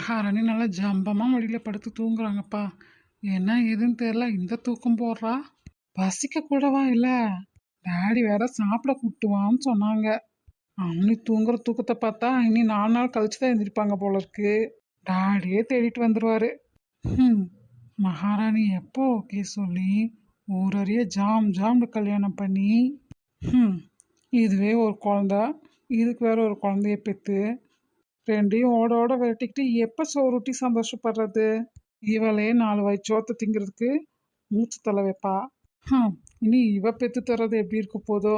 மகாராணி நல்லா ஜம்பமா மடியில படுத்து தூங்குறாங்கப்பா. என்ன ஏதுன்னு தெரியல, இந்த தூக்கம் போடுறா. பசிக்க கூடவா இல்ல. டாடி வேற சாப்பிட கூட்டுவான்னு சொன்னாங்க. அவனு தூங்குற தூக்கத்தை பார்த்தா இனி 4 நாள் கழிச்சு தான் எந்திரிப்பாங்க போல இருக்கு. டாடியே தேடிட்டு வந்துருவாரு. ம் மகாராணி எப்போ ஓகே சொல்லி ஊரறிய ஜாம் ஜாம்னு கல்யாணம் பண்ணி, ம் இதுவே ஒரு குழந்த, இதுக்கு வேற ஒரு குழந்தைய பெற்று ரெண்டையும் ஓட ஓட விரட்டிக்கிட்டு எப்போ சோறுட்டி சந்தோஷப்படுறது? இவளே 4 வாய் சோத்தை திங்கிறதுக்கு மூச்சு தலை வைப்பா. இனி இவ பெற்று தர்றது எப்படி இருக்க போதோ?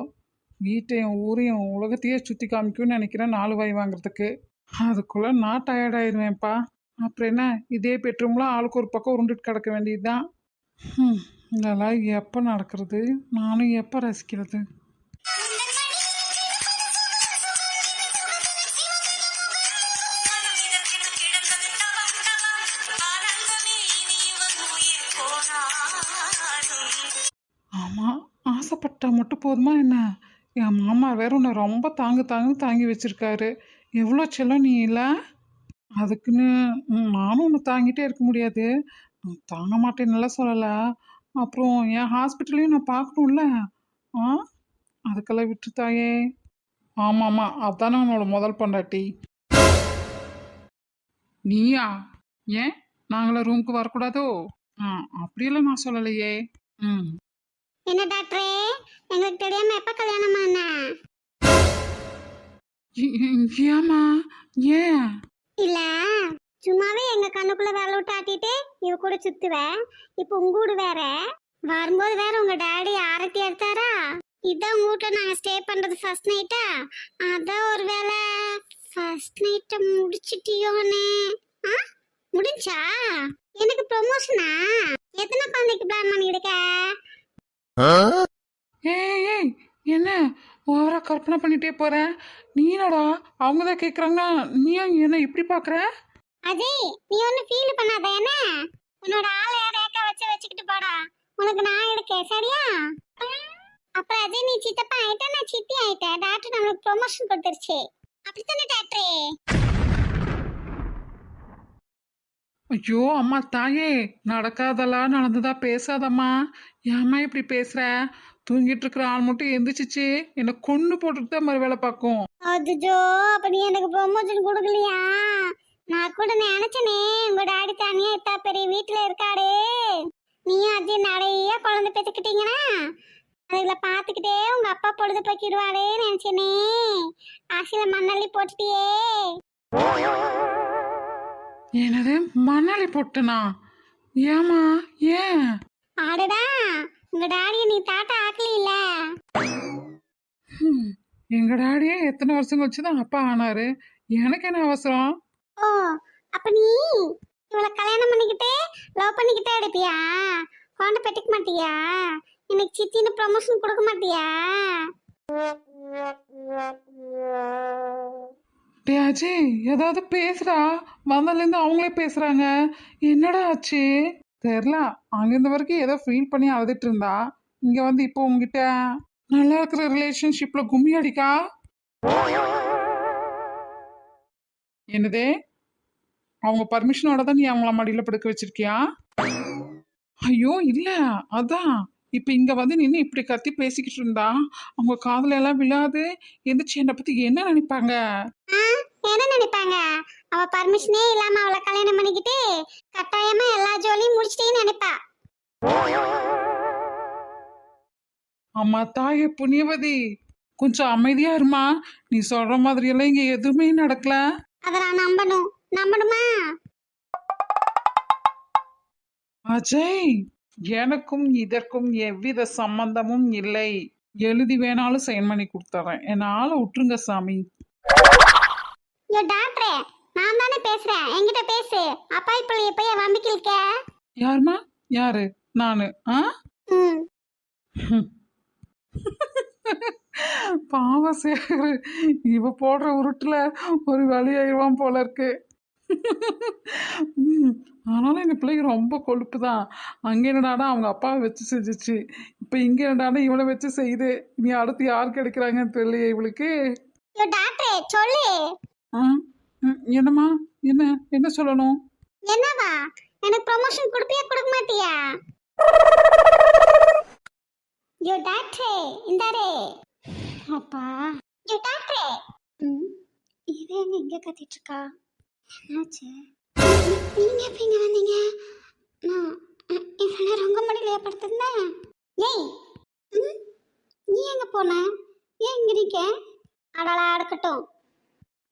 வீட்டையும் ஊரையும் உலகத்தையே சுற்றி காமிக்கும்னு நினைக்கிறேன் 4 வாய் வாங்குறதுக்கு. அதுக்குள்ள நான் டயர்டாயிருவேன்ப்பா. அப்புறம் என்ன, இதே பெட்ரூம்ல ஆளுக்கு ஒரு பக்கம் உருண்டுட்டு கிடக்க வேண்டியதுதான். இதெல்லாம் எப்போ நடக்கிறது? நானும் எப்போ ரசிக்கிறது? ஆமாம், ஆசைப்பட்டா மட்டும் போதுமா என்ன? என் மாமா வேற உன்னை ரொம்ப தாங்குன்னு தாங்கி வச்சிருக்காரு. எவ்வளோ செல்லம் நீ இல்லை? அதுக்குன்னு நானும் உன்னை தாங்கிட்டே இருக்க முடியாது. தாங்க மாட்டேன்னுலாம் சொல்லலை. அப்புறம் என் ஹாஸ்பிட்டலையும் நான் பார்க்கணும்ல. ஆ அதுக்கெல்லாம் விட்டு தாயே. ஆமாம்மா, அதானே உன்னோட முதல் பொண்டாட்டி. நீயா? ஏன் நாங்களாம் ரூமுக்கு வரக்கூடாதோ? அப்படியெல்லாம் நான் சொல்லலையே. ம் என்ன டாக்டரே, எங்களுக்கு தெரியாம எப்ப கல்யாணம் ஆன? ஏமா? ஏன்? இல்ல, சும்மாவே எங்க கண்ணுக்குள்ள வேலை விட்டு ஆட்டிட்டு இவ கூட சுத்துவ. இப்ப உங்க வீடு வேற, வரும்போது வேற உங்க டாடி ஆரத்தி எடுத்தாரா? இதான் உங்க வீட்டுல நாங்க ஸ்டே பண்றது ஃபர்ஸ்ட் நைட்டா? அதான் ஒரு வேளை ஃபர்ஸ்ட் நைட்ட முடிச்சிட்டியோன்னு. முடிஞ்சா? எனக்கு ப்ரொமோஷனா? எத்தனை குழந்தைக்கு பிளான் பண்ணிடுக்க? ஏய் ஏய், என்ன ஓவரா கற்பனை பண்ணிட்டே போற? நீ என்னடா அவங்க தான் கேட்குறாங்கன்னா நீ என்ன இப்படி பார்க்குற? அஜய், நீ ஒன்னும் ஃபீல் பண்ணாத. என்ன உன்னோட ஆளை ரேக்கா வச்சுக்கிட்டு போடா. உனக்கு நான் இருக்கேன், சரியா? அப்புறம் அஜய், நீ சித்தப்பா ஆயிட்ட, நான் சித்தி ஆயிட்டேன். டாக்டர் நம்மளுக்கு ப்ரொமோஷன் கொடுத்துருச்சு. அப்படித்தானே டாக்டரே? ஐயோ அம்மா தாயே, நடக்காதெல்லாம் நடந்ததா பேசாதம்மா. ஏம்மா இப்படி பேசுற? தூங்கிட்டு இருக்கிற ஆள் மட்டும் எந்திரிச்சிச்சு என்னை கொண்டு போட்டுட்டு தான் மறு வேலை பார்க்கும். அதுஜோ, அப்ப நீ எனக்கு ப்ரொமோஷன் கொடுக்கலையா? நான் கூட நினைச்சனே உங்க டாடி தனியா இத்தா பெரிய வீட்டுல இருக்காரு, நீயும் அஜய் நிறைய குழந்தை பெற்றுக்கிட்டீங்கன்னா அதுல பாத்துக்கிட்டே உங்க அப்பா பொழுது போக்கிடுவாரே நினைச்சனே. ஆசையில மண்ணள்ளி போட்டுட்டியே. என்னது மணாலி போட்டனா? ஏமா? ஏன்? ஆடுடா, உங்க டாடியை நீ தாத்தா ஆக்கல. எங்க டாடியே எத்தனை வருஷம் கழிச்சுதான் அப்பா ஆனாரு. எனக்கு என்ன அவசரம்? ஓ, அப்ப நீ இவளை கல்யாணம் பண்ணிக்கிட்டே லவ் பண்ணிக்கிட்டே எடுப்பியா? குழந்தை பெற்றுக்க மாட்டியா? எனக்கு சித்தின்னு ப்ரமோஷன் கொடுக்க மாட்டியா? டே அஜய், ஏதாவது பேசுறா. வந்ததுலேருந்து அவங்களே பேசுறாங்க. என்னடா ஆச்சு தெரில. அங்கிருந்த வரைக்கும் ஏதோ ஃபீல் பண்ணி அழுதுட்டு இருந்தா, இங்க வந்து இப்போ உங்ககிட்ட நல்லா இருக்கிற ரிலேஷன்ஷிப்ல கும்மி அடிக்கா. என்னதே, அவங்க பர்மிஷனோட தான் நீ அவங்கள மடியில படுக்க வச்சிருக்கியா? ஐயோ இல்ல, அதான் இப்ப இங்க வந்து நின்று இப்படி கத்தி பேசிக்கிட்டு இருந்தா அவங்க காதுல எல்லாம் விழாது. எந்திரிச்சு என்னை பத்தி என்ன நினைப்பாங்க? என்ன நினைப்பாங்க? அவ பர்மிஷனே இல்லாம அவளை கல்யாணம் பண்ணிக்கிட்டு கட்டாயமா எல்லா ஜோலியும் முடிச்சிட்டேன்னு நினைப்பா. அம்மா தாயே புண்ணியவதி, கொஞ்சம் அமைதியா இருமா. நீ சொல்ற மாதிரி எல்லாம் இங்க எதுவுமே நடக்கல. அத நான் நம்பணுமா? அஜய், எனக்கும் இதற்கும் எவ்வித சம்பந்தமும் இல்லை. எழுதி வேணாலும் சைன் பண்ணி கொடுத்துறேன். என்னால விட்டுருங்க சாமி. ஐயோ டாக்டரே, நான் தானே பேசுறேன், என்கிட்ட பேசு. அப்பாய் பிள்ளைய போய் வம்பிக்கிருக்க. யாருமா? யாரு? நானு? பாவ சேகரு, இவ போடுற உருட்டுல ஒரு வழி ஆயிடுவான் போல இருக்கு. ஆனாலும் எங்கள் பிள்ளைக்கு ரொம்ப கொழுப்பு தான். அங்கே என்னடானா அவங்க அப்பாவை வச்சு செஞ்சிச்சு, இப்போ இங்கே என்னடானா இவனை வச்சு செய்யுது. நீ அடுத்து யாருக்கு எடுக்கிறாங்கன்னு தெரியலையே இவளுக்கு. டாக்டரே சொல்லு. என்னம்மா? என்ன என்ன சொல்லணும்? என்னவா? எனக்கு ப்ரமோஷன் கொடுப்பியா கொடுக்க மாட்டியா? யோ டாக்டரே இந்தாரே. அப்பா யோ டாக்டரே. ம் இவ எங்க இங்க கத்திட்டு இருக்கா? என்னாச்சு? நீங்க எப்ப இங்க வந்தீங்க? நான் இவ்வளவு நேரம் உங்க மடியில படுத்திருந்தேன். ஏய் ம், நீ எங்க போன? ஏன் இங்க நிக்க? அடடா இருக்கட்டும்.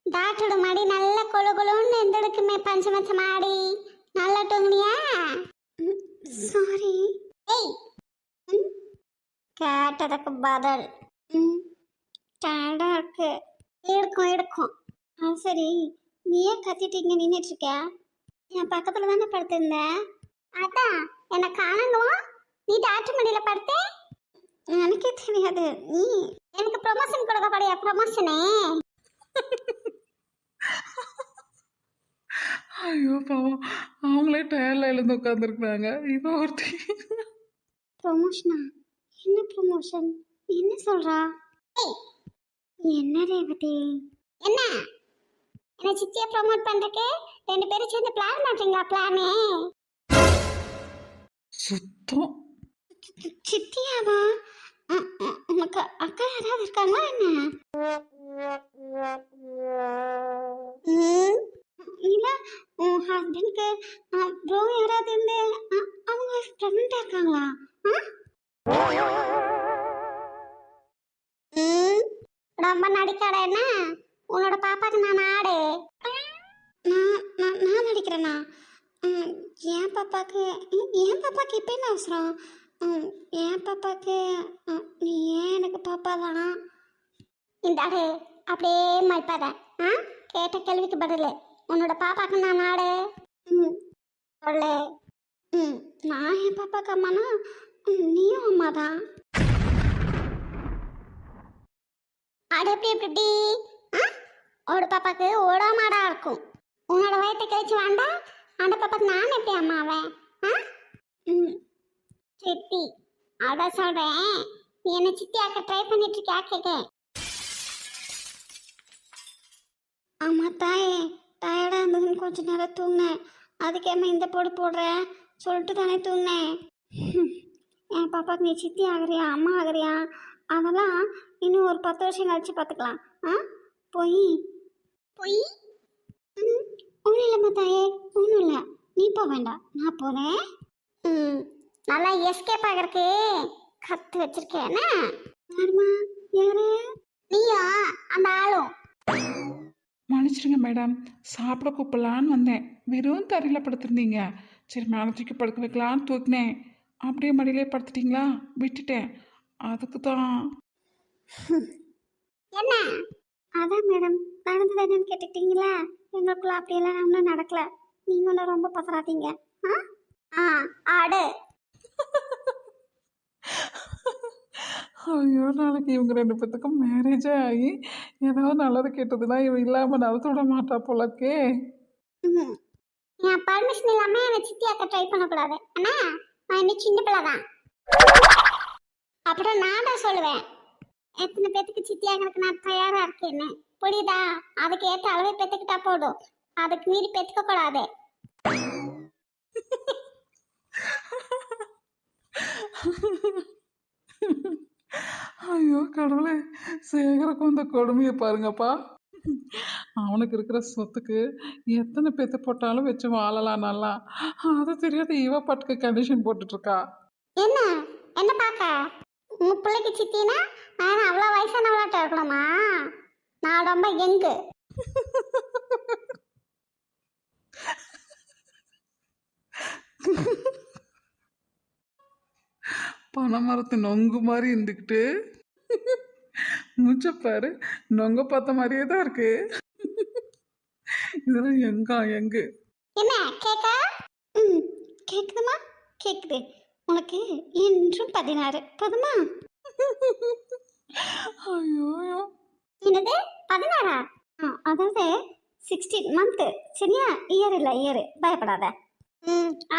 டாக்டரோட மாடி நல்ல கொழு கொழுன்னு எந்தெடுக்குமே பஞ்சமச்ச மாடி நல்லா தூங்குனியா? சாரி. ஏய் ம், கேட்டதுக்கு பதில். ம் டயர்டா இருக்கு. எடுக்கும் எடுக்கும். சரி, நீ ஏன் கத்திட்டு இங்க நின்றுட்டு இருக்க? என் பக்கத்துல தானே படுத்திருந்த. அதான் என்ன காணணும். நீ டாக்டர் மடியில படுத்தே எனக்கே தெரியாது. நீ எனக்கு ப்ரொமோஷன் கொடுக்க படையா? ப்ரொமோஷனே ஐயோ பாவம், அவங்களே டயர்ல எழுந்து உட்காந்துருக்குறாங்க. இவ ஒருத்தி. ப்ரொமோஷனா? என்ன ப்ரொமோஷன்? என்ன சொல்றா? ஏய், என்ன ரேவதி? என்ன என்ன சித்தியை ப்ரோமோட் பண்றதுக்கு ரெண்டு பேரும் சேர்ந்து பிளான் பண்றீங்களா? பிளானே சுத்தம். சித்தியாவா? உனக்கு அக்கா யாராவது இருக்காங்களா என்ன? இல்ல உன் ஹஸ்பண்ட்க்கு ப்ரோ யாராவது இருந்து அவங்க பிரெக்னெண்டா இருக்காங்களா? ரொம்ப நடிக்காத. என்ன உன்னோட பாப்பாக்கு நான் ஆடு. நான் நடிக்கிறேனா? என் பாப்பாக்கு இப்போ என்ன அவசரம்? என் பாப்பாக்கு நீ ஏன் எனக்கு பாப்பா தான். இந்த அடே அப்படியே மறுப்பாத. கேட்ட கேள்விக்கு பதில். உன்னோட பாப்பாக்கு நான் ஆடு. சொல்லு. நான் என் பாப்பாக்கு அம்மானா நீயும் அம்மா தான். அது எப்படி ஓட பாப்பாக்கு ஓடா மாடா இருக்கும். உன்னோட வயத்தை கழிச்சு வேண்டாம். அந்த பாப்பாக்கு நான் எப்படி அம்மாவேன்? சித்தி அதான் சொல்றேன். நீ என்ன சித்தி ஆக்க ட்ரை பண்ணிட்டு இருக்கியா கேட்க? ஆமா தாயே, டயர்டா இருந்ததுன்னு கொஞ்ச நேரம் தூங்கினேன். அதுக்கேமா இந்த போடு போடுறேன் சொல்லிட்டு தானே தூங்கினேன். என் பாப்பாக்கு நீ சித்தி ஆகுறியா அம்மா ஆகுறியா அதெல்லாம் இன்னும் ஒரு 10 வருஷம் கழிச்சு பார்த்துக்கலாம். போய் போய் ஒன்றும் இல்லைம்மா தாயே, ஒன்றும் இல்லை. நீ போக வேண்டாம், நான் போகிறேன். நல்லா எஸ்கேப் ஆகிறதுக்கு கற்று வச்சிருக்கேன்னா? யாருமா? யாரு? நீயா அந்த ஆளும்? மன்னிச்சிடுங்க மேடம், சாப்பிட கூப்பிடலான்னு வந்தேன். வெறும் தரையில் படுத்திருந்தீங்க. சரி, மேலே தூக்கி படுக்க வைக்கலான்னு தூக்கினேன். அப்படியே மடியிலே படுத்துட்டீங்களா? விட்டுட்டேன். அதுக்கு தான். என்ன? அதான் மேடம், நடந்தது என்னன்னு கேட்டுக்கிட்டீங்களா? எங்களுக்குள்ள அப்படியெல்லாம் ஒன்றும் நடக்கல. நீங்க ஒன்றும் ரொம்ப பசறாதீங்க. ஆடு. ஐயோ, நாளைக்கு இவங்க 2 பேத்துக்கும் மேரேஜே ஆகி ஏதாவது நல்லது கேட்டதுன்னா இவன் இல்லாமல் நடத்த விட மாட்டா போலக்கே. என் பர்மிஷன் இல்லாமல் என்னை சித்தியாக்க ட்ரை பண்ணக்கூடாது. அண்ணா நான் இன்னும் சின்ன பிள்ளை தான். அப்புறம் நான் தான் சொல்லுவேன் எத்தனை பேத்துக்கு சித்தியாகிறதுக்கு நான் தயாராக இருக்கேன்னு. புரியுதா? அதுக்கு ஏற்ற அளவு பெற்றுக்கிட்டா போதும். அதுக்கு மீறி பெற்றுக்க கூடாது. ஐயோ கடவுளே, சேகரக்கும் இந்த கொடுமையை பாருங்கப்பா. அவனுக்கு இருக்கிற சொத்துக்கு எத்தனை பேத்து போட்டாலும் வச்சு வாழலாம் நல்லா. அது தெரியாத இவ பாட்டுக்கு கண்டிஷன் போட்டுட்டு இருக்கா. என்ன என்ன பார்க்க? உங்க பிள்ளைக்கு சித்தினா நான் அவ்வளோ வயசானவளாட்ட இருக்கணுமா? நான் ரொம்ப எங்கு. பனைமரத்து நொங்கு மாதிரி இருந்துக்கிட்டு மூச்சப்பாரு நொங்க பார்த்த மாதிரியே தான் இருக்கு. இதெல்லாம் எங்கு என்ன கேட்க? கேக்குதுமா? கேக்குது. உனக்கு என்றும் 16 போதுமா? ஐயோ, என்னது 16? அதாவது 16 மந்த். சரியா? இயர் இல்லை இயர். பயப்படாத.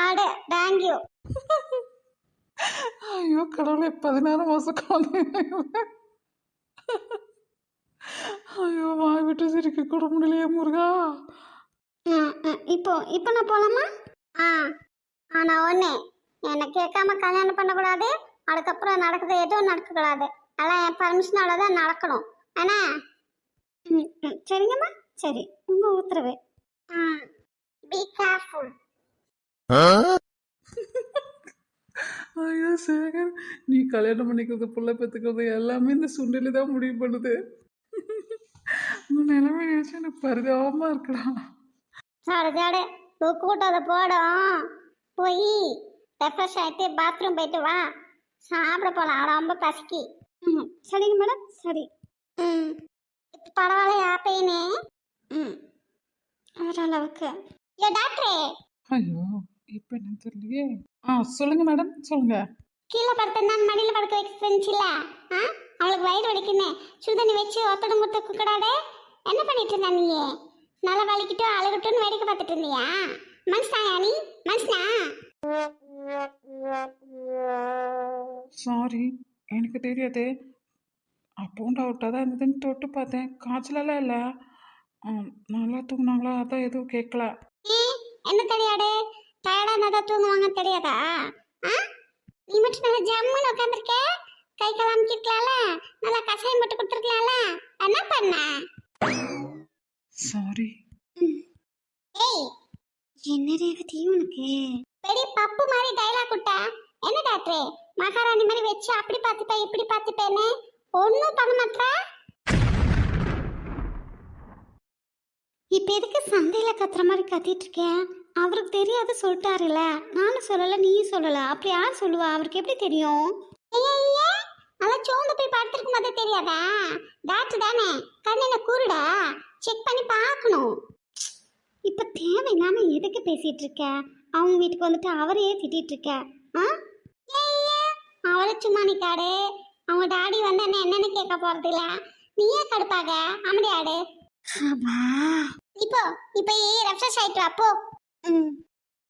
ஆடு தேங்க்யூ. ஐயோ கடவுளே, 16 மாசம் குழந்தை. ஐயோ வாய் விட்டு சிரிக்க கூட முடியலையே முருகா. இப்போ இப்போ நான் போலாமா? ஆ ஆனா ஒண்ணு, என்னை கேட்காம கல்யாணம் பண்ணக்கூடாது. அதுக்கப்புறம் நடக்குது எதுவும் நடக்கக்கூடாது. அதெல்லாம் என் பர்மிஷனால தான் நடக்கணும். ஆனா சரிங்கம்மா. சரி, உங்க உத்தரவு. Be careful. ஐயோ சேகர், நீ கல்யாணம் பண்ணிக்கிறது புள்ள பெற்றுக்கிறது எல்லாமே இந்த சுண்டலி தான் முடிவு பண்ணுது. உன் நிலைமை நினைச்சு எனக்கு பரிதாபமா இருக்கலாம். சாடு சாடு தூக்கு கூட்டாத போடும். போய் ரெஃப்ரெஷ் ஆகிட்டு பாத்ரூம் போயிட்டு வா. சாப்பிட போகலாம், ரொம்ப பசிக்கு. சரிங்க மேடம். சரி. இப்போ பரவாயில்லையா பெயினு? ஓரளவுக்கு. ஏ டாக்டரே, ஐயோ இப்போ என்ன தெரியலையே. சொல்லுங்க மேடம் சொல்லுங்க. கீழே படுத்திருந்தான் மடியில் படுக்க வைக்க தெரிஞ்சில்ல? அவளுக்கு வயிறு வலிக்குன்னு சுடுதண்ணி வச்சு ஒத்தடம் கொடுத்து கூடாது. என்ன பண்ணிட்டு இருந்தா நீ? நல்லா வலிக்கிட்டும் அழுகட்டும்னு வேடிக்கை பார்த்துட்டு இருந்தியா? மனுஷனாயா நீ? மனுஷனா? சாரி, எனக்கு தெரியாது. அப்பவும் டவுட்டாக தான் இருந்ததுன்னு தொட்டு பார்த்தேன். காய்ச்சலெல்லாம் இல்லை. நல்லா தூங்கினாங்களா அதான் எதுவும் கேட்கல. என்ன தெரியாடு? டயர்டா இருந்தா தூங்குவாங்க தெரியாதா? நீ மட்டும் நல்லா ஜம்முன்னு உட்காந்துருக்க. கை கால் அமுக்கிருக்கலாம்ல, நல்லா கஷாயம் போட்டு கொடுத்துருக்கலாம்ல. என்ன பண்ண? சாரி. ஏய், என்ன ரேவதி உனக்கு பெரிய பப்பு மாதிரி டைலாக் விட்டா? என்ன டாக்டரே, மகாராணி மாதிரி வச்சு அப்படி பார்த்துப்பேன் இப்படி பார்த்துப்பேன்னு ஒன்றும் பண்ண மாட்டா. இப்போ எதுக்கு சந்தையில கத்துற மாதிரி கத்திட்டு இருக்கேன்? அவருக்கு தெரியாது சொல்லிட்டாருல. நானும் சொல்லல நீயும் சொல்லல. அப்படி யார் சொல்லுவா? அவருக்கு எப்படி தெரியும்? நல்லா சோர்ந்து போய் படுத்திருக்கும் போதே தெரியாதா? டாக்டர் தானே, கண்ணில கூருடா, செக் பண்ணி பார்க்கணும். இப்ப தேவையில்லாம எதுக்கு பேசிட்டு இருக்க? அவங்க வீட்டுக்கு வந்துட்டு அவரையே திட்டிட்டு இருக்க. அவரை சும்மா நிக்காடு. அவங்க டாடி வந்து என்னன்னு கேட்க போறது இல்ல. நீயே கடுப்பாக அமைதியாடு. இப்போ இப்போ ரெஃப்ரெஷ் ஆயிட்டு வா போ.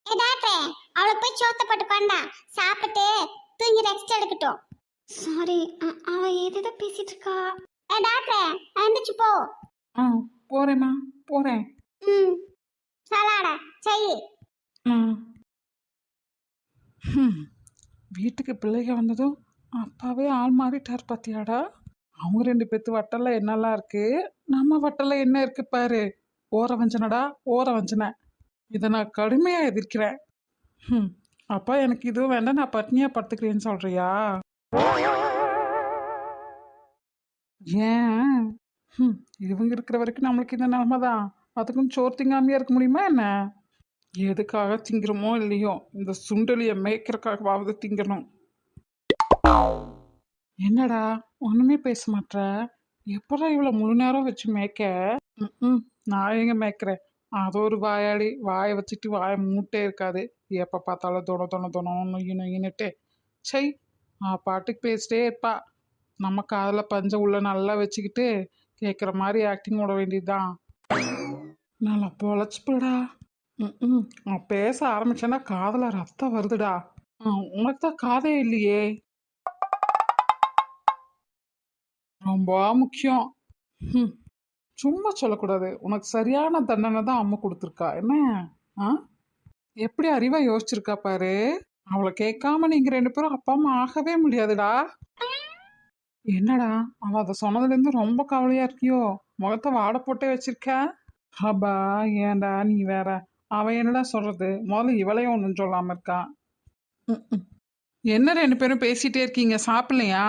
ஏ டாக்டரே, அவளை போய் சோத்த போட்டு கொண்டா சாப்பிட்டு தூங்கி ரெஸ்ட் எடுக்கட்டும். சாரி, அவ ஏதோ பேசிட்டு இருக்கா. ஏ டாக்டரே, எழுந்துச்சு போ. போறேம்மா போறேன். சலாடா செய். வீட்டுக்கு பிள்ளைங்க வந்ததும் அப்பாவே ஆள் மாறிட்டார் பாத்தியாடா. அவங்க 2 பேத்து வட்டல்ல என்னெல்லாம் இருக்கு, நம்ம வட்டல்ல என்ன இருக்கு பாரு. ஓர வஞ்சனடா ஓர வஞ்சனை. இதை நான் கடுமையா எதிர்க்கிறேன். அப்பா எனக்கு இதுவும் வேண்டாம், நான் பட்னியா படுத்துக்கிறேன்னு சொல்றியா? ஏன்? இவங்க இருக்கிற வரைக்கும் நம்மளுக்கு இந்த நிலைமை தான். அதுக்கும் சோறு திங்காமையா இருக்க முடியுமா என்ன? எதுக்காக திங்கிறோமோ இல்லையோ இந்த சுண்டலியை மேய்க்கிறக்காகவாவது திங்கணும். என்னடா ஒண்ணுமே பேச மாட்ற? எப்படா இவ்வளோ முழு நேரம் வச்சு மேய்க்க? நான் எங்க மேய்க்கிறேன்? அது ஒரு வாயாடி, வாயை வச்சுட்டு வாயை மூட்டே இருக்காது. எப்போ பார்த்தாலும் தொண தொண தொணம் நொய்யு நொய்யின்னுட்டு. சை, பாட்டுக்கு பேசிட்டே இருப்பா. நம்ம காதில் பஞ்சை உள்ள நல்லா வச்சுக்கிட்டு கேட்குற மாதிரி ஆக்டிங் ஓட வேண்டியதுதான். நல்லா பொழைச்சிப்படா. நான் பேச ஆரம்பிச்சேன்னா காதில் ரத்தம் வருதுடா. உனக்கு தான் காதே இல்லையே. ரொம்ப முக்கியம். சும்மா சொல்லக்கூடாது. உனக்கு சரியான தண்டனை தான் அம்மா கொடுத்துருக்கா. என்ன எப்படி அறிவா யோசிச்சிருக்கா பாரு. அவளை கேட்காம நீங்க 2 பேரும் அப்பா அம்மா ஆகவே முடியாதுடா. என்னடா அவ அதை சொன்னதுலேருந்து ரொம்ப கவலையா இருக்கியோ? முகத்தை வாட போட்டே வச்சிருக்க. அப்பா ஏன்டா நீ வேற. அவன் என்னடா சொல்றது? முதல்ல இவளையும் ஒன்றும் சொல்லாம இருக்கான். என்ன 2 பேரும் பேசிட்டே இருக்கீங்க, சாப்பிடலையா?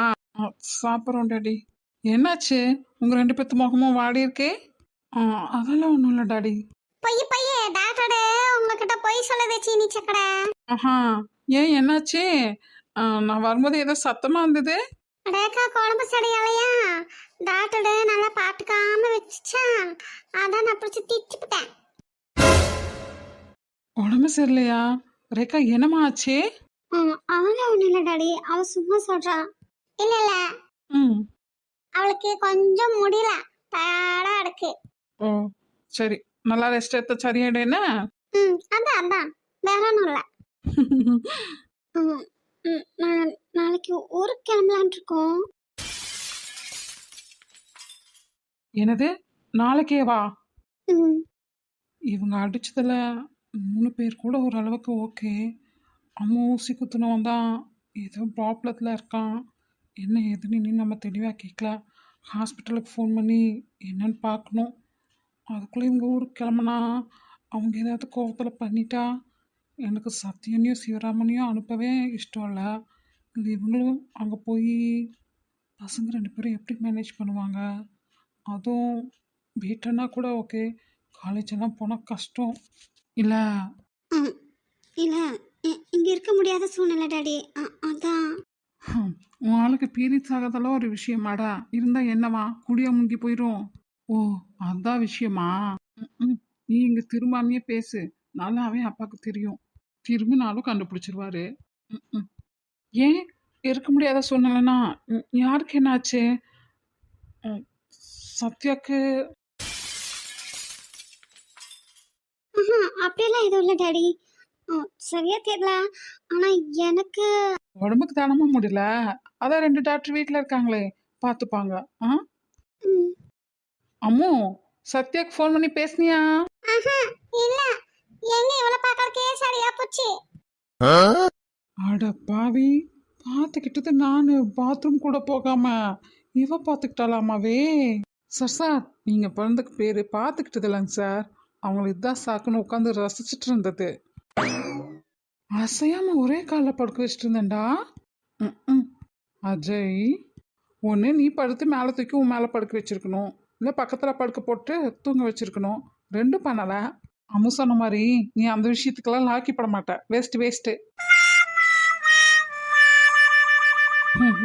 சாப்பிட்றோம் டாடி. என்னாச்சு உங்க 2 பேத்து முகமும் வாடி இருக்கே? அதெல்லாம் ஒன்றும் இல்லை டாடி. பொய் டாக்டர் உங்ககிட்ட பொய் சொல்லுது சீனி சக்கரை. ஏன் என்னாச்சு? நான் வரும்போது ஏதோ சத்தமா இருந்தது. அடேக்கா குழம்பு சடையாலையா டாக்டர் நல்லா பாத்துக்காம வச்சுச்சா, அதான் நான் பிடிச்சி திச்சுட்டேன். உடம்பு சரியில்லையா? ரேகா என்னமா ஆச்சு? அவனும் ஒண்ணு இல்ல டாடி, அவ சும்மா சொல்றா. இல்ல அவளுக்கு கொஞ்சம் முடியல, டயர்டா இருக்கு. ஓ சரி, நல்லா ரெஸ்ட் எடுத்த சரியாயிடு. என்ன அதான் வேற ஒன்றும் இல்லை. நாளைக்கு ஊருக்கு கிளம்பலான் இருக்கோம். என்னது, நாளைக்கே வா? ம். இவங்க அடிச்சதுல 3 பேர் கூட ஓரளவுக்கு ஓகே. அம்மா ஊசி குத்துனவன் தான் ஏதோ ப்ராப்ளத்தில் இருக்கான். என்ன ஏதுன்னு இன்னும் நம்ம தெளிவாக கேட்கல. ஹாஸ்பிட்டலுக்கு ஃபோன் பண்ணி என்னன்னு பார்க்கணும். அதுக்குள்ளே இவங்க ஊருக்கு கிளம்புனா அவங்க ஏதாவது கோவத்தில் பண்ணிட்டா எனக்கு சத்தியனையும் சிவராமனையும் அனுப்பவே இஷ்டம் இல்லை. இது இவங்களும் அங்கே போய் பசங்க 2 பேரும் எப்படி மேனேஜ் பண்ணுவாங்க? அதுவும் வீட்டுன்னா கூட ஓகே, காலேஜ் எல்லாம் போனால் கஷ்டம் இல்லை. ம். இல்ல இங்க இருக்க முடியாத சூழ்நிலை டாடி. அதான். உன் ஆளுக்கு பீரியட்ஸ் ஆகிறதெல்லாம் ஒரு விஷயமாடா, இருந்தா என்னவா, குடியா முங்கி போயிடும். ஓ, அதான் விஷயமா? ம். நீ இங்க திரும்பாமையே பேசு, நல்லாவே அப்பாவுக்கு தெரியும். திரும்பினாலும் கண்டுபிடிச்சிருவாரு. ம். ஏன் இருக்க முடியாத சூழ்நிலைனா யாருக்கு என்னாச்சு? ம், சத்யாக்கு. அப்படியெல்லாம் எதுவும் இல்லை டாடி. சரியா தெரியல. ஆனா எனக்கு உடம்புக்கு தானமா முடியல, அதான் 2 டாக்டர் வீட்டில் இருக்காங்களே, பார்த்துப்பாங்க. ஆ ம். அம்மு, சத்யாக்கு ஃபோன் பண்ணி பேசுனியா? ஆஹா, இல்ல. எங்க இவள பார்க்கறதுக்கே சரியா போச்சு. அட பாவி, பார்த்துக்கிட்டது நான் பாத்ரூம் கூட போகாம இவ பார்த்துக்கிட்டாலாமாவே. சார், நீங்க பிறந்தக்கு பேரு பார்த்துக்கிட்டது இல்லைங்க சார். அவங்கள இதான் சாக்குன்னு உட்காந்து ரசிச்சுட்டு இருந்தது. அசையாம ஒரே காலில் படுக்க வச்சுட்டு இருந்தேன்டா. ம். அஜய், ஒன்று நீ படுத்து மேலே தூக்கி உன் மேலே படுக்க வச்சிருக்கணும், இல்லை பக்கத்தில் படுக்க போட்டு தூங்க வச்சிருக்கணும். ரெண்டும் பண்ணலை. அம்மு சொன்ன மாதிரி நீ அந்த விஷயத்துக்கெல்லாம் லாக்கிப்பட மாட்ட. வேஸ்ட்டு.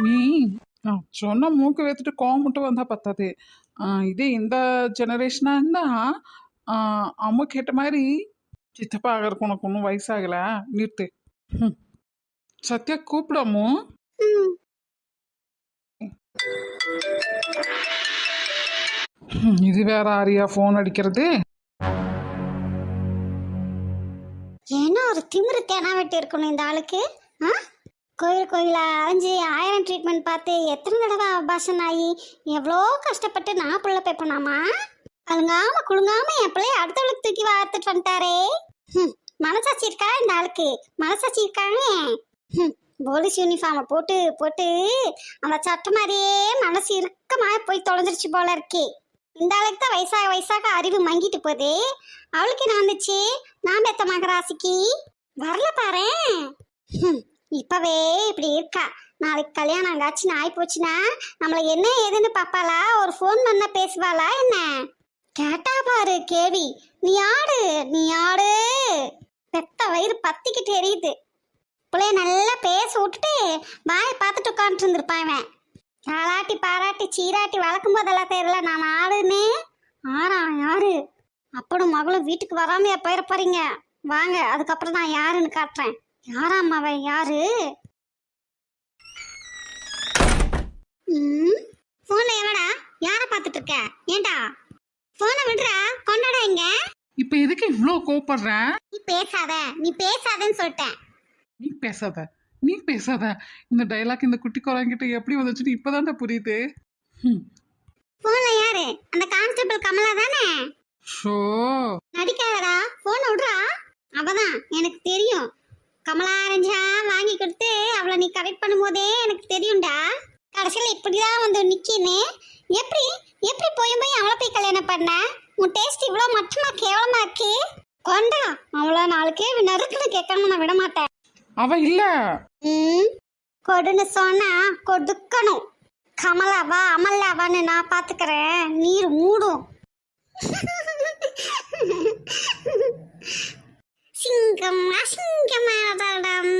நீ சொன்ன மூக்கு வைத்துட்டு கோவம் மட்டும் வந்தா பத்தாது. இதே இந்த ஜெனரேஷனா இருந்தா அம்மா கேட்ட மாதிரி சித்தப்பா ஆகிறதுக்கு உனக்கு ஒன்றும் வயசாகல, நிறுத்து. ம். சத்யா கூப்பிடாமோ? ம். இது வேற ஆரியா ஃபோன் அடிக்கிறது? ஏன்னா ஒரு திமிரு தேனா வெட்டி இருக்கணும் இந்த ஆளுக்கு. ஆ? கோயிலா அலைஞ்சு 1000 ட்ரீட்மெண்ட் பார்த்து எத்தனை தடவை அபாஷன் ஆகி எவ்வளோ கஷ்டப்பட்டு நான் புள்ள பேப்பனாமா, அழுங்காம குழுங்காம என் பிள்ளைய அடுத்தவளுக்கு தூக்கி வார்த்துட்டு வந்துட்டாரே. மனசாட்சி இருக்கா இந்த ஆளுக்கு? மனசாட்சி இருக்காங்க. போலீஸ் யூனிஃபார்மை போட்டு போட்டு அந்த சட்டை மாதிரியே மனசு இறுக்கமா போய் தொலைஞ்சிருச்சு போல இருக்கே. இந்த ஆளுக்கு தான் வயசாக அறிவு மங்கிட்டு போகுது. அவளுக்கு என்ன வந்துச்சு? நான் பெத்த மகராசிக்கு வரல பாரு. இப்பவே இப்படி இருக்கா, நாளைக்கு கல்யாணம் அங்காச்சுன்னு ஆகி போச்சுன்னா நம்மளை என்ன ஏதுன்னு பாப்பாளா? ஒரு ஃபோன் பண்ண பேசுவாளா என்ன? கேட்டா பாரு கேள்வி. நீ ஆடு. பெத்த வயிறு பத்திக்கிட்டு எரியுது. பிள்ளைய நல்லா பேச விட்டுட்டு வாயை பார்த்துட்டு உட்காந்துட்டு இருந்திருப்பான் இவன். பாராட்டி சீராட்டி வளர்க்கும் போதெல்லாம் தெரியல நான் ஆடுன்னு. யாரு அப்படும் மகளும் வீட்டுக்கு வராமையா போயிட போறீங்க. வாங்க, அதுக்கப்புறம் நான் யாருன்னு காட்டுறேன். யாராம் அவன்? யாரு? போன்ல எவடா? யார பாத்துட்டு இருக்க? ஏண்டா போனை விடுறா, கொண்டாடா. இங்க இப்ப எதுக்கு இவ்வளோ கோவப்படுற? நீ பேசாதன்னு சொல்லிட்டேன். நீ பேசாத. இந்த டைலாக் இந்த குட்டி குரங்கிட்ட எப்படி வந்துச்சுன்னு இப்பதான்டா புரியுது. போன்ல யாரு? அந்த கான்ஸ்டபிள் கமலா தானே? ஷோ, நடிக்காதடா, போனை விடுறா. அவதான் எனக்கு தெரியும். கமலா அரஞ்சா வாங்கி கொடுத்து அவளை நீ கரெக்ட் பண்ணும்போதே எனக்கு தெரியும்டா. கடைசியில் இப்படிதான் வந்து நிக்கின்னு. எப்படி போய் அவளை போய் கல்யாணம் பண்ண? உன் டேஸ்ட் இவ்வளோ மட்டமா கேவலமா இருக்கு. கொண்டா அவளை நாளைக்கே நறுக்குன்னு கேட்கணும், நான் விட மாட்டேன். அவ இல்ல. கொடுன்னு சொன்னா கொடுக்கணும். கமலாவா அமல்லாவான்னு நான் பாத்துக்கிறேன், நீர் மூடும். சிங்கம் அசிங்கமானதடம்.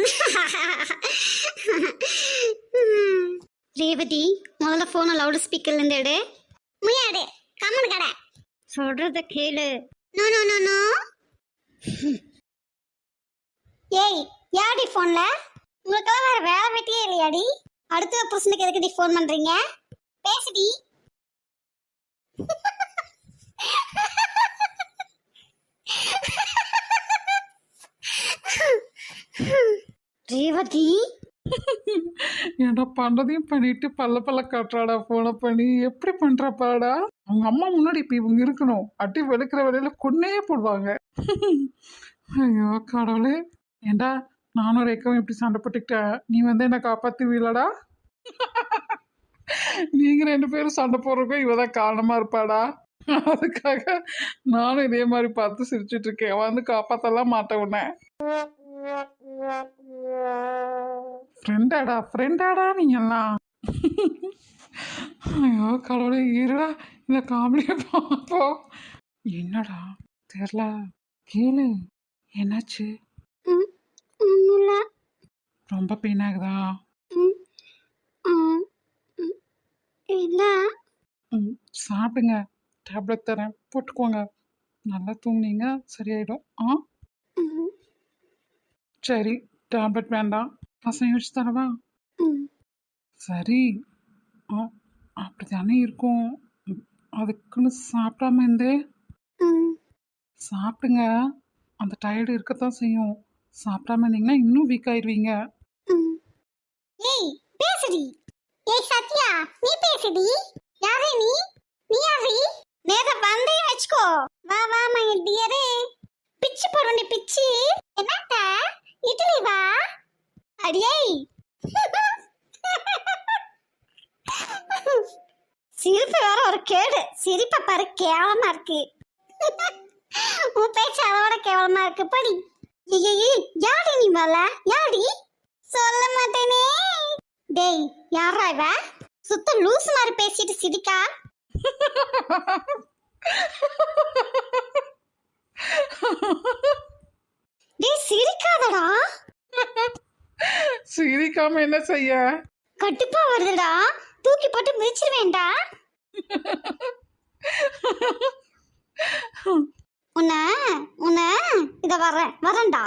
ரேவதி, முதல்ல போனை லவுட் ஸ்பீக்கர்ல இருந்து எடு. முயாடு கம்மனு கடை சொல்றத கேளு. No no no no. ஏய், யாடி போன்ல? உங்களுக்கெல்லாம் வேற வேலை வெட்டியே இல்லையாடி? அடுத்த புருஷனுக்கு எதுக்கு டி ஃபோன் பண்றீங்க? பேசுடி. ரேவதி, ஏன்டா பண்றதையும் பண்ணிட்டு பல்ல பல்ல காட்டுறாடா போன பண்ணி எப்படி பண்றப்பாடா அவங்க அம்மா முன்னாடி இப்ப இவங்க இருக்கணும் அட்டி வெளுக்கிற வேலையில கொன்னே போடுவாங்க. ஐயோ கடவுளே. ஏண்டா நானும் ரேக்கவும் இப்படி சண்டை போட்டுக்கிட்டேன் நீ வந்து என்ன காப்பாத்துவீலடா? நீங்க 2 பேரும் சண்டை போடுறதுக்கும் இவ தான் காரணமா இருப்பாடா. அதுக்காக நானும் இதே மாதிரி பார்த்து சிரிச்சிட்டு இருக்கேன். வந்து காப்பாத்தலாம் மாட்டேன் உன்னை. ஃப்ரெண்டாடா நீங்க எல்லாம். ஐயோ கடவுளே இருடா இந்த காமெடியை பார்ப்போம். என்னடா தெரியல கேளு என்னாச்சு? ம், ஒண்ணும் இல்ல. ரொம்ப பெயின் ஆகுதா? ம், ஆ, ம், இல்ல. ம், சாப்பிடுங்க. டேப்லெட் தரேன் போட்டுக்கோங்க. நல்லா தூங்குனீங்க சரியாயிடும். ஆ ம், சரி டேப்லெட் வேண்டாம். பசங்க வச்சு தரவா? ம், சரி. ஆ அப்படித்தானே இருக்கும். ம், அதுக்குன்னு சாப்பிடாம இருந்தே. ம், சாப்பிடுங்க. அந்த டயர்டு இருக்கத்தான் செய்யும். சாப்பிடாம இருந்தீங்கன்னா இன்னும் வீக் ஆயிடுவீங்க. ம். ஏய் பேசுடி. ஏய் சத்யா நீ பேசுடி. யாரே நீ? நீ யாரு? நேர வந்தே வச்சுக்கோ. வா வா மை டியரே. பிச்சு போடுண்டி பிச்சு. என்னத்த? இட்லி வா. அடியே. சிரிப்பு வேற ஒரு கேடு. சிரிப்பை பாரு கேவலமா இருக்கு. உன் பேச்சு அதோட கேவலமா இருக்கு படி. ஏய் யாடி நீ வல? யாடி? சொல்ல மாட்டேனே. டேய் யாரா இவ? சுத்த லூஸ் மாதிரி பேசிட்டு சிரிக்கா. டேய் சிரிக்காதடா. சிரிக்காம என்ன செய்ய? கட்டுப்பா வருதுடா. தூக்கி போட்டு மிதிச்சிருவேன்டா. உன்ன உன்ன இத வரேன்டா.